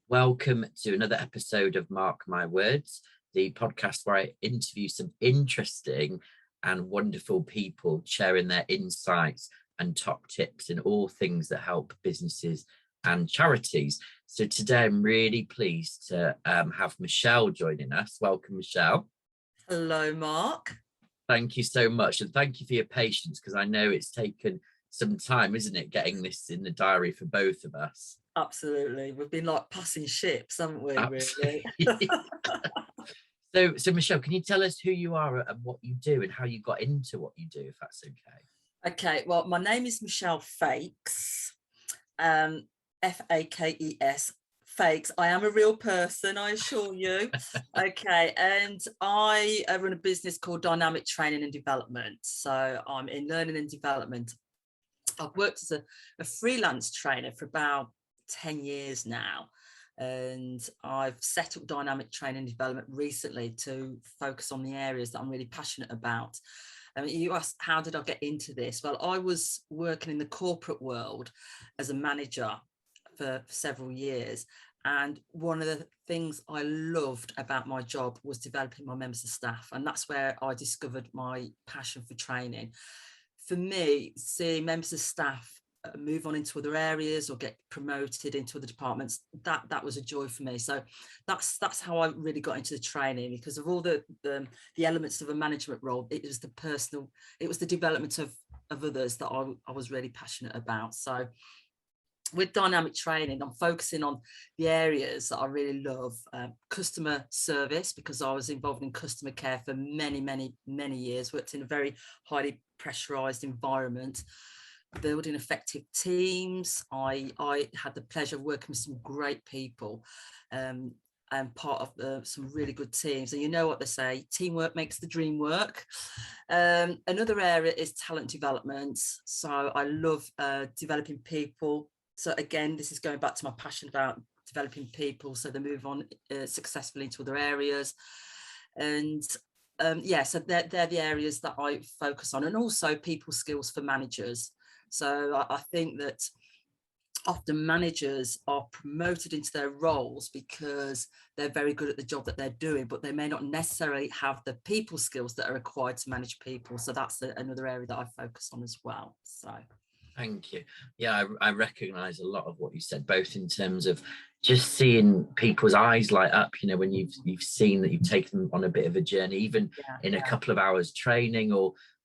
Welcome to another episode of Mark My Words, the podcast where I interview some interesting and wonderful people sharing their insights and top tips in all things that help businesses and charities. So today I'm really pleased to have Michelle joining us. Welcome, Michelle. Hello, Mark. Thank you so much. And thank you for your patience, because I know it's taken some time, isn't it, getting this in the diary for both of us? Absolutely. We've been like passing ships, haven't we, Absolutely. really? So Michelle, can you tell us who you are and what you do and how you got into what you do, if that's okay? Okay, well, my name is Michelle Fakes, Fakes. Fakes. I am a real person, I assure you. Okay, and I run a business called Dynamic Training and Development. So I'm in learning and development. I've worked as a freelance trainer for about 10 years now, and I've set up Dynamic Training and Development recently to focus on the areas that I'm really passionate about. I mean, you asked, how did I get into this? Well, I was working in the corporate world as a manager for several years, and one of the things I loved about my job was developing my members of staff, and that's where I discovered my passion for training. For me, seeing members of staff move on into other areas or get promoted into other departments, that was a joy for me. So that's how I really got into the training, because of all the elements of a management role. It was the development of others that I was really passionate about. So with dynamic training, I'm focusing on the areas that I really love. Customer service, because I was involved in customer care for many years, worked in a very highly pressurized environment, building effective teams. I had the pleasure of working with some great people, and part of some really good teams. And you know what they say, teamwork makes the dream work. Another area is talent development. So I love developing people. So again, this is going back to my passion about developing people so they move on successfully into other areas. And so they're the areas that I focus on, and also people skills for managers. So I think that often managers are promoted into their roles because they're very good at the job that they're doing, but they may not necessarily have the people skills that are required to manage people. So that's another area that I focus on as well. So Thank you. Yeah, I recognise a lot of what you said, both in terms of just seeing people's eyes light up, when you've seen that you've taken them on a bit of a journey, even in a couple of hours training,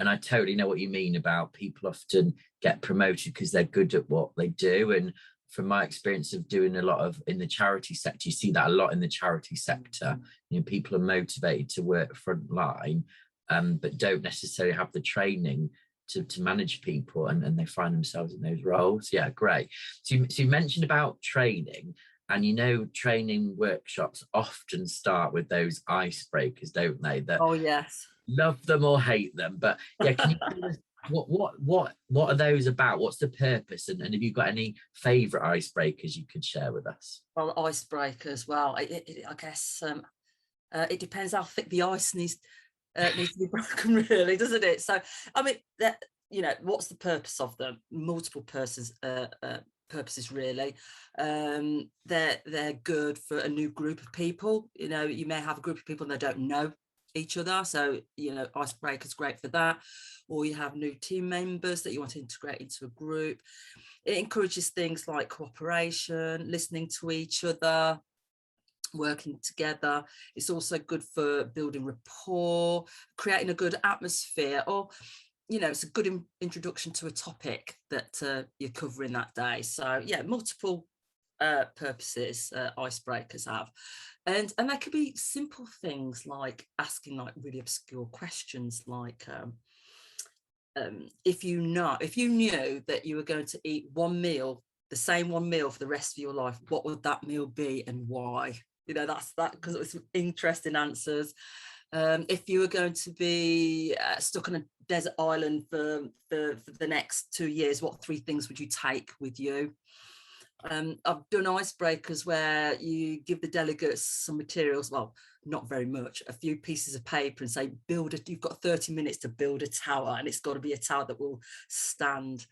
and I totally know what you mean about people often get promoted because they're good at what they do. And from my experience of doing a lot of in the charity sector, you see that a lot in the charity sector. People are motivated to work front line, but don't necessarily have the training to manage people, and they find themselves in those roles. Yeah, great. So you mentioned about training, and training workshops often start with those icebreakers, don't they? That oh yes, love them or hate them. But yeah, can you tell us what are those about? What's the purpose? And have you got any favorite icebreakers you could share with us? well, icebreakers, well, I guess it depends how thick the ice needs to be broken, really, doesn't it? So I mean, what's the purpose of them? Multiple purposes really. They're good for a new group of people. You may have a group of people and they don't know each other, so icebreakers great for that. Or you have new team members that you want to integrate into a group. It encourages things like cooperation, listening to each other, working together. It's also good for building rapport, creating a good atmosphere, or it's a good introduction to a topic that you're covering that day. So yeah, multiple purposes icebreakers have, and they could be simple things like asking like really obscure questions, like if you knew that you were going to eat the same one meal for the rest of your life, what would that meal be and why? That's that, because it was some interesting answers. If you were going to be stuck on a desert island for the next 2 years, what 3 things would you take with you? I've done icebreakers where you give the delegates some materials, well, not very much, a few pieces of paper, and say, you've got 30 minutes to build a tower, and it's got to be a tower that will stand.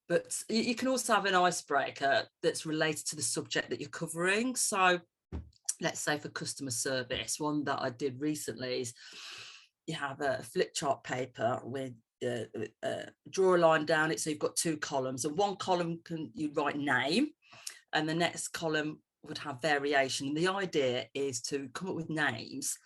But you can also have an icebreaker that's related to the subject that you're covering. So let's say for customer service, one that I did recently is you have a flip chart paper with draw a line down it, so you've got 2 columns, and one column you write name, and the next column would have variation. And the idea is to come up with names,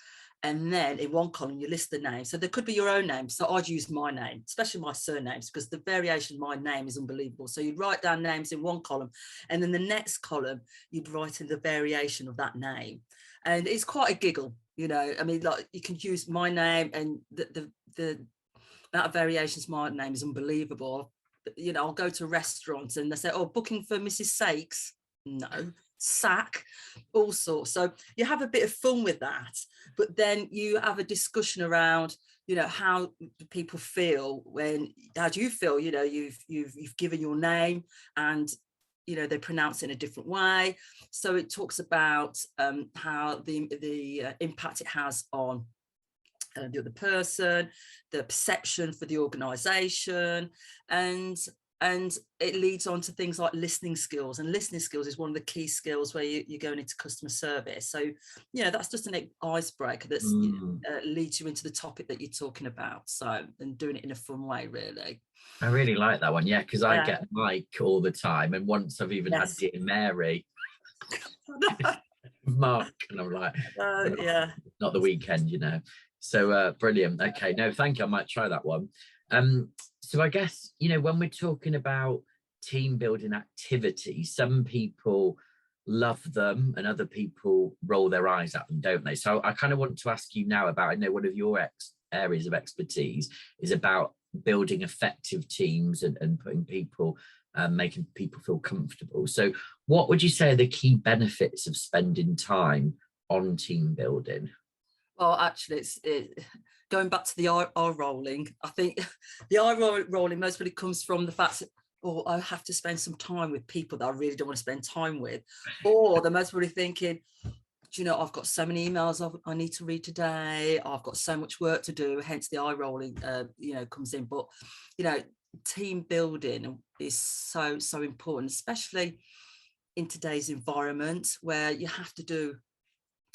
and then in one column you list the name. So there could be your own name. So I'd use my name, especially my surnames, because the variation of my name is unbelievable. So you'd write down names in one column, and then the next column you'd write in the variation of that name. And it's quite a giggle, you know. I mean, like, you can use my name, and the amount of variations my name is unbelievable. You know, I'll go to restaurants and they say, oh, booking for Mrs. Sakes. No, sack, all sorts. So you have a bit of fun with that, but then you have a discussion around, you know, how people feel how do you feel, you know, you've given your name and, you know, they pronounce it in a different way. So it talks about how the impact it has on the other person, the perception for the organization, and it leads on to things like listening skills. And listening skills is one of the key skills where you're going into customer service. So, you know, that's just an icebreaker that's leads you into the topic that you're talking about. So, and doing it in a fun way, really. I really like that one, yeah, because I get Mike all the time, and once I've even had Dear Mary, Mark, and I'm like, not the weekend, you know. So brilliant. Okay, no, thank you. I might try that one. So I guess, you know, when we're talking about team building activities, some people love them and other people roll their eyes at them, don't they? So I kind of want to ask you now about, I know one of your areas of expertise is about building effective teams and putting people, making people feel comfortable. So what would you say are the key benefits of spending time on team building? Well, actually, it's going back to the eye rolling. I think the eye rolling mostly comes from the fact that, oh, I have to spend some time with people that I really don't want to spend time with. Or they're most probably thinking, do you know, I've got so many emails I need to read today. I've got so much work to do. Hence the eye rolling, you know, comes in. But, you know, team building is so important, especially in today's environment where you have to do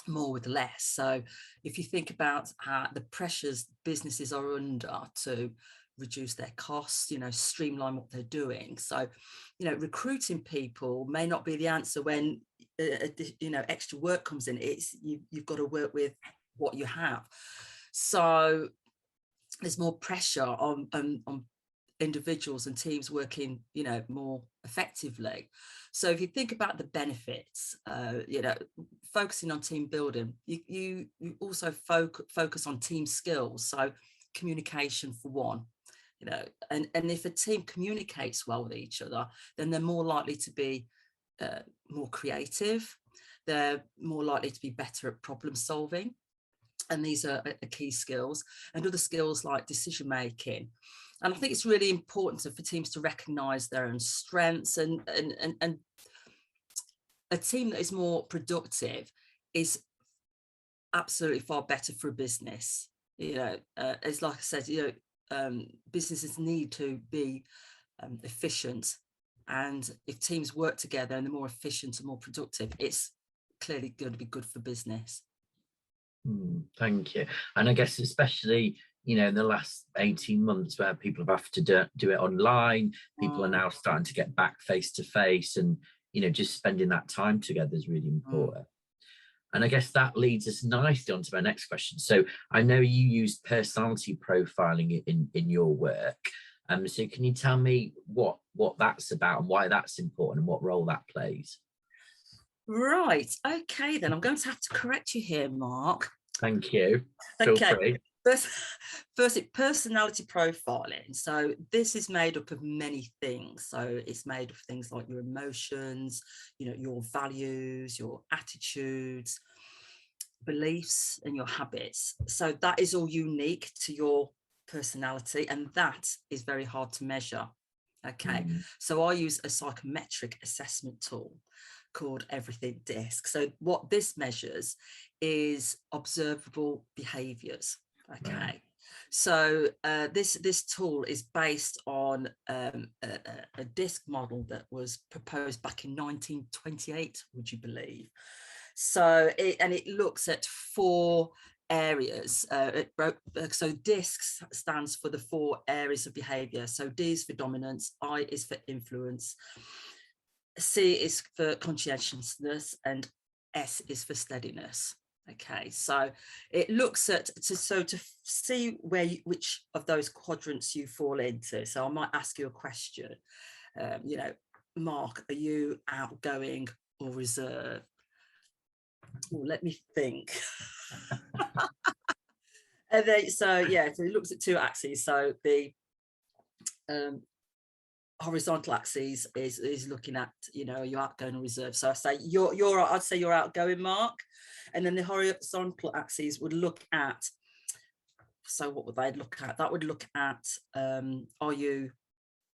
more with less. So if you think about the pressures businesses are under to reduce their costs, you know, streamline what they're doing. So, you know, recruiting people may not be the answer when, you know, extra work comes in. It's you've got to work with what you have. So there's more pressure on individuals and teams working, you know, more effectively. So if you think about the benefits, you know, focusing on team building, you also focus on team skills. So communication for one, you know, and if a team communicates well with each other, then they're more likely to be more creative. They're more likely to be better at problem solving. And these are key skills, and other skills like decision making. And I think it's really important for teams to recognise their own strengths, and a team that is more productive is absolutely far better for a business. You know, as like I said, you know, businesses need to be efficient, and if teams work together and they're more efficient and more productive, it's clearly going to be good for business. Thank you. And I guess especially, you know, in the last 18 months where people have to do it online, people are now starting to get back face to face, and, you know, just spending that time together is really important. And I guess that leads us nicely on to my next question. So I know you use personality profiling in your work. So can you tell me what that's about and why that's important and what role that plays? Right. Okay, then I'm going to have to correct you here, Mark. Thank you. Feel free. First, personality profiling. So this is made up of many things. So it's made of things like your emotions, you know, your values, your attitudes, beliefs, and your habits. So that is all unique to your personality, and that is very hard to measure. Okay, so I use a psychometric assessment tool called Everything Disc. So what this measures is observable behaviors. Okay, So this tool is based on a DISC model that was proposed back in 1928, would you believe? So it looks at 4 areas. So DISC stands for the 4 areas of behavior. So D is for dominance, I is for influence, C is for conscientiousness, and S is for steadiness. Okay, so it looks at to see which of those quadrants you fall into. So I might ask you a question. You know, Mark, are you outgoing or reserved? Oh, let me think. And then, so it looks at 2 axes. So the horizontal axis is looking at, you know, your outgoing or reserve. So I say I'd say you're outgoing, Mark. And then the horizontal axis would look at, so what would they look at? That would look at, are you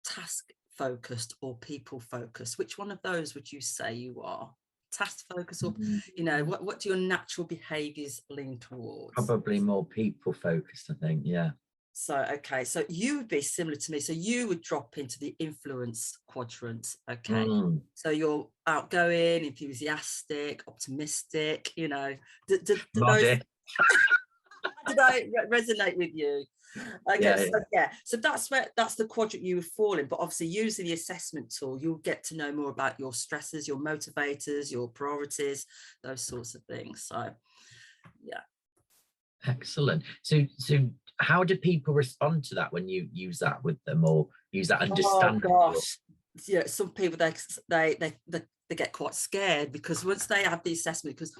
task focused or people focused? Which one of those would you say you are? Task focused, or, you know, what do your natural behaviors lean towards? Probably more people focused, I think. Yeah. So, okay, so you would be similar to me. So you would drop into the influence quadrant. Okay. So you're outgoing, enthusiastic, optimistic, you know. Did I resonate with you? Okay, so that's the quadrant you would fall in. But obviously, using the assessment tool, you'll get to know more about your stresses, your motivators, your priorities, those sorts of things. So yeah. Excellent. So how do people respond to that when you use that with them, or use that understanding? Oh gosh, yeah, some people they get quite scared, because once they have the assessment, because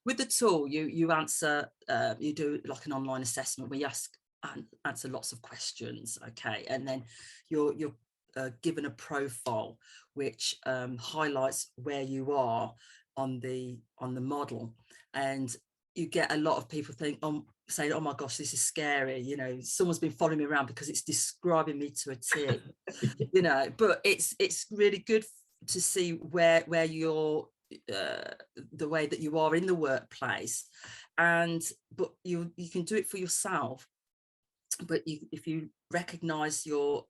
with the tool you answer, you do like an online assessment where you answer lots of questions, okay, and then you're given a profile which highlights where you are on the model, and you get a lot of people saying, oh my gosh, this is scary, you know, someone's been following me around because it's describing me to a T. You know, but it's really good to see where you're, the way that you are in the workplace, but you can do it for yourself, but if you recognize your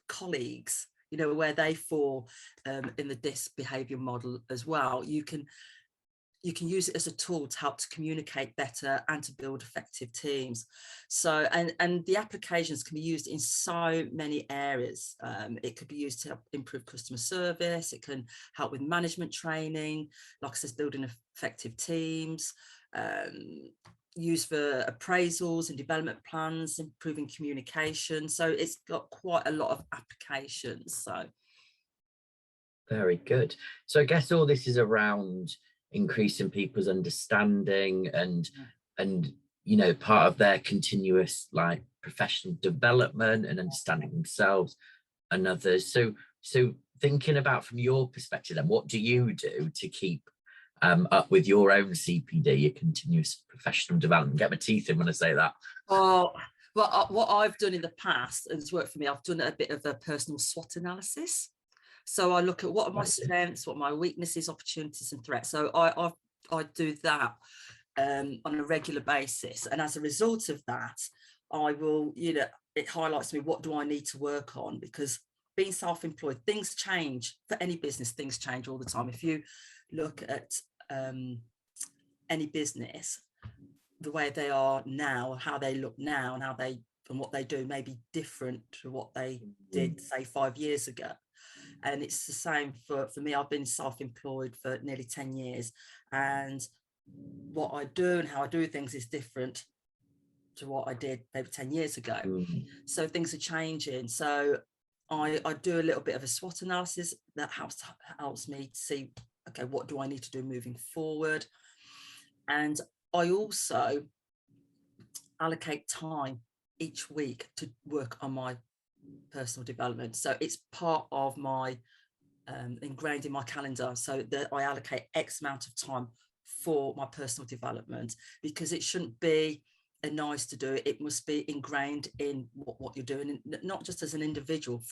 colleagues, you know, where they fall in the DISC behavior model as well, you can use it as a tool to help to communicate better and to build effective teams. So, and the applications can be used in so many areas. It could be used to help improve customer service. It can help with management training, like I said, building effective teams, used for appraisals and development plans, improving communication. So it's got quite a lot of applications. So. Very good. So I guess all this is around increasing people's understanding and you know, part of their continuous like professional development and understanding themselves and others. So thinking about from your perspective, then, what do you do to keep up with your own CPD, your continuous professional development? Get my teeth in when I say that. Oh, well, what I've done in the past, and it's worked for me, I've done a bit of a personal SWOT analysis. So I look at what are my strengths, what are my weaknesses, opportunities and threats. So I do that on a regular basis. And as a result of that, I will, you know, it highlights me, what do I need to work on? Because being self-employed, things change. For any business, things change all the time. If you look at any business, the way they are now, how they look now, and what they do may be different to what they did, say, 5 years ago. And it's the same for me. I've been self-employed for nearly 10 years, and what I do and how I do things is different to what I did maybe 10 years ago. So things are changing. So I do a little bit of a SWOT analysis that helps me to see, okay, what do I need to do moving forward? And I also allocate time each week to work on my personal development. So it's part of my ingrained in my calendar, so that I allocate X amount of time for my personal development, because it shouldn't be a nice to do. It must be ingrained in what you're doing, not just as an individual,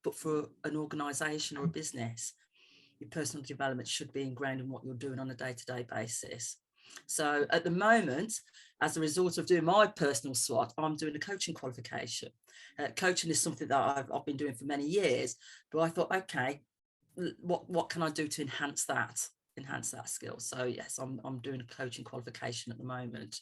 but for an organization or a business. Your personal development should be ingrained in what you're doing on a day-to-day basis. So at the moment, as a result of doing my personal SWOT, I'm doing a coaching qualification. Coaching is something that I've been doing for many years, but I thought, okay, what can I do to enhance that skill? So yes, I'm doing a coaching qualification at the moment.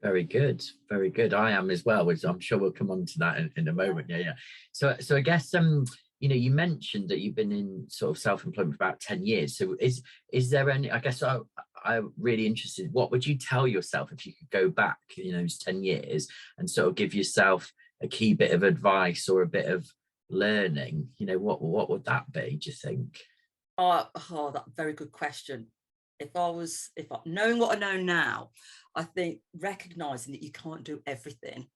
Very good, very good. I am as well, which I'm sure we'll come on to that in a moment. Yeah. So I guess you know, you mentioned that you've been in sort of self-employment for about 10 years. So is there any, I guess I'm really interested, what would you tell yourself if you could go back, you know, those 10 years and sort of give yourself a key bit of advice or a bit of learning? You know, what would that be, do you think? That very good question. If I knowing what I know now, I think recognizing that you can't do everything,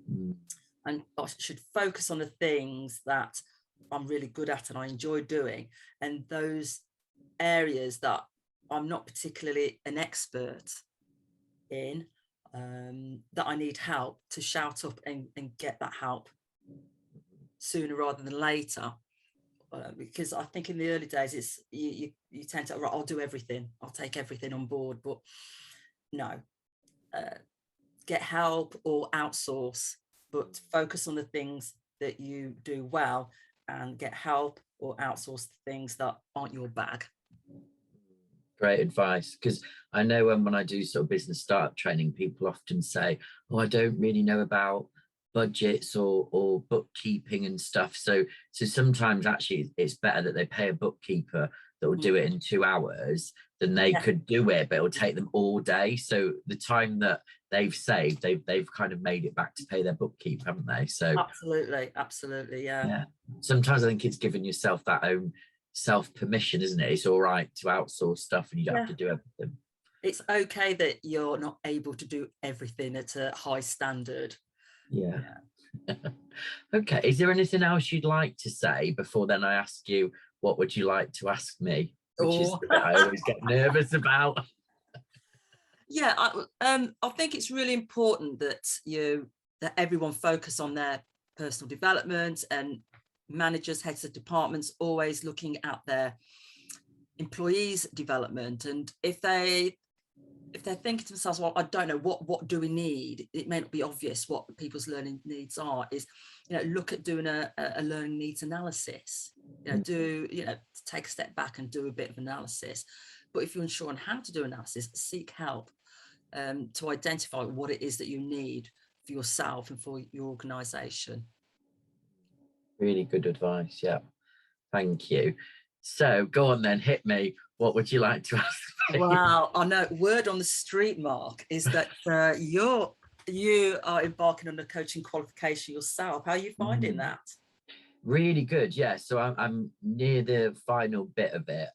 and I should focus on the things that I'm really good at and I enjoy doing, and those areas that I'm not particularly an expert in, that I need help, to shout up and get that help sooner rather than later. Because I think in the early days, it's you tend to, right, I'll do everything, I'll take everything on board, but no, get help or outsource, but focus on the things that you do well, and get help or outsource the things that aren't your bag. Great advice, because I know when I do sort of business startup training, people often say, oh, I don't really know about budgets or bookkeeping and stuff. So sometimes actually it's better that they pay a bookkeeper that will do it in 2 hours than they could do it, but it'll take them all day. So the time that they've saved, they've kind of made it back to pay their bookkeeper, haven't they? So Absolutely, yeah. Sometimes I think it's giving yourself that own self permission, isn't it? It's all right to outsource stuff and you don't have to do everything. It's okay that you're not able to do everything at a high standard. Yeah. Okay, is there anything else you'd like to say before then I ask you what would you like to ask me, which is the bit I always get nervous about? Yeah, I think it's really important that everyone focus on their personal development, and managers, heads of departments, always looking at their employees' development. And if they're thinking to themselves, well, I don't know, what do we need? It may not be obvious what people's learning needs are. Is, look at doing a learning needs analysis. Take a step back and do a bit of analysis. But if you're unsure on how to do analysis, seek help to identify what it is that you need for yourself and for your organisation. Really good advice. Yeah, thank you. So go on then, hit me. What would you like to ask me? Wow, I know. Word on the street, Mark, is that you are embarking on a coaching qualification yourself. How are you finding that? Really good, yeah. So I'm near the final bit of it.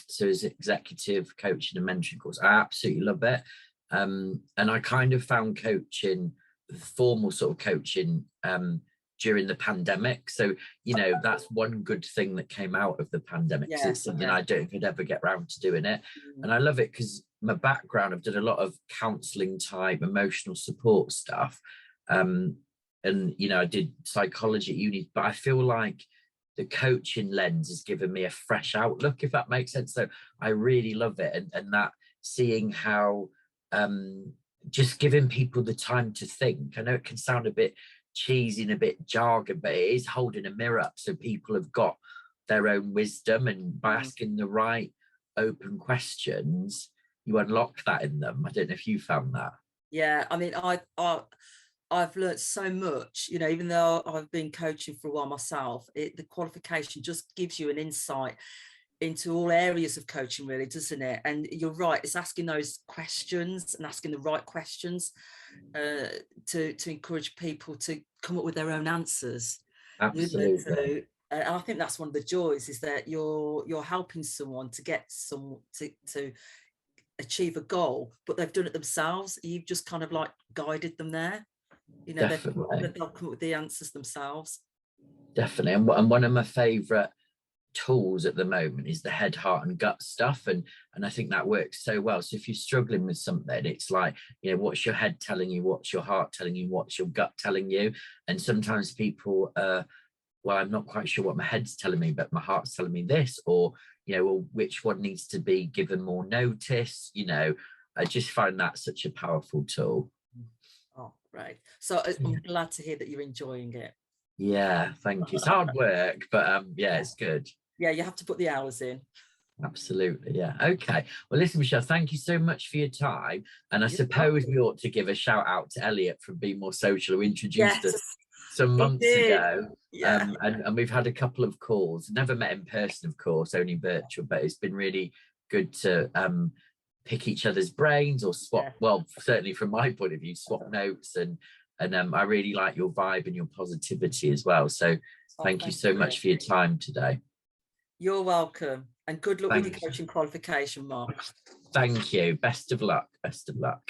So as executive coaching and mentoring course, I absolutely love it. And I kind of found coaching, formal sort of coaching, during the pandemic. So, that's one good thing that came out of the pandemic. Yes, it's something I don't think I'd ever get around to doing it. And I love it because my background, I've done a lot of counselling type, emotional support stuff. And, I did psychology at uni, but I feel like the coaching lens has given me a fresh outlook, if that makes sense. So I really love it. And that seeing how just giving people the time to think. I know it can sound a bit cheesy and a bit jargon, but it is holding a mirror up so people have got their own wisdom, and by asking the right open questions, you unlock that in them. I don't know if you found that. Yeah, I mean, I've learned so much, even though I've been coaching for a while myself. The qualification just gives you an insight into all areas of coaching, really, doesn't it? And you're right, it's asking those questions and asking the right questions to encourage people to come up with their own answers. Absolutely. I think that's one of the joys, is that you're helping someone to get to achieve a goal, but they've done it themselves. You've just kind of like guided them there. Definitely. They'll come up with the answers themselves. Definitely. And one of my favourite tools at the moment is the head, heart and gut stuff, and I think that works so well. So if you're struggling with something, it's like, what's your head telling you, what's your heart telling you, what's your gut telling you? And sometimes people well, I'm not quite sure what my head's telling me, but my heart's telling me this, or well, which one needs to be given more notice, I just find that such a powerful tool. Oh, right. So I'm glad to hear that you're enjoying it. Yeah, thank you. It's hard work, but yeah, it's good. Yeah, you have to put the hours in. Absolutely, yeah. Okay. Well, listen, Michelle, thank you so much for your time. And I suppose we ought to give a shout out to Elliot from Be More Social, who introduced us some months ago. Yeah. And we've had a couple of calls. Never met in person, of course, only virtual, but it's been really good to pick each other's brains or swap. Well, certainly from my point of view, swap notes, and I really like your vibe and your positivity as well. So thank you so much for your time today. You're welcome, and good luck with your coaching qualification, Mark. Thank you. Best of luck. Best of luck.